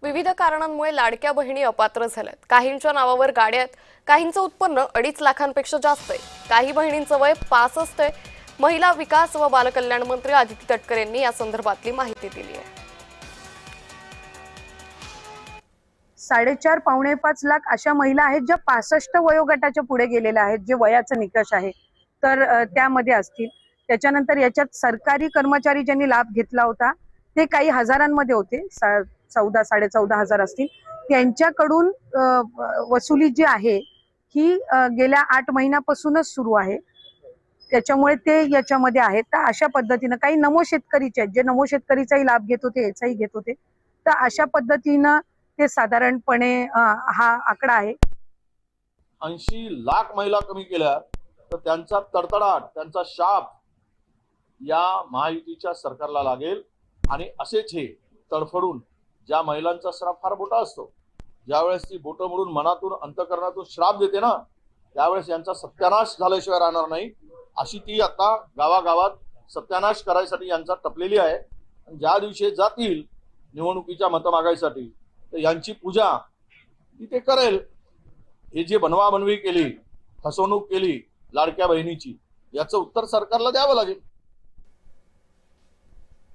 विविध कारणांमुळे लाडक्या बहिणी अपात्र झाल्यात। काहींच्या नावावर गाड्या आहेत, काहींचं उत्पन्न 2.5 लाखांपेक्षा जास्त आहे, काही बहिणींचं वय 65 आहे। महिला विकास व बालकल्याण मंत्री आदिती तटकरे यांनी या संदर्भातली माहिती दिली आहे। 4.5 पावणे 5 लाख अशा महिला आहेत ज्या 65 वयोगटाच्या पुढे गेलेल्या आहेत, जे वयाचा निकष आहे तर त्यामध्ये असतील। त्याच्यानंतर याच्यात सरकारी कर्मचारी ज्यांनी लाभ घेतला होता ते काही हजारांमध्ये होते, 14,000-14,500 असतील। त्यांच्याकडून वसुली जी आहे ही गेल्या 8 महिन्यापासूनच सुरू आहे, त्याच्यामुळे ते याच्यामध्ये आहेत। तर अशा पद्धतीनं काही नमो शेतकरीचे आहेत, जे नमो शेतकरीचाही लाभ घेत होते, याचाही घेत होते। तर अशा पद्धतीनं ते साधारणपणे हा आकडा आहे। 80 लाख महिला कमी केल्या तर त्यांचा तडतडाट, त्यांचा शाप या महायुतीच्या सरकारला लागेल। आणि असेच हे तडफडून ज्या महिलांचा श्राप फार मोठा असतो, ज्यावेळेस ती बोटं मोडून मनातून अंतःकरणातून श्राप देते ना, त्यावेळेस यांचा सत्यानाश झाल्याशिवाय राहणार नाही। अशी ती आता गावागावात सत्यानाश करायसाठी यांचा टपलेली आहे। ज्या दिवशी जातील निवडणुकीच्या मतं मागायसाठी तर यांची पूजा ती ते करेल। हे जे बनवाबनवी केली, फसवणूक केली लाडक्या बहिणीची, याचं उत्तर सरकारला द्यावं लागेल।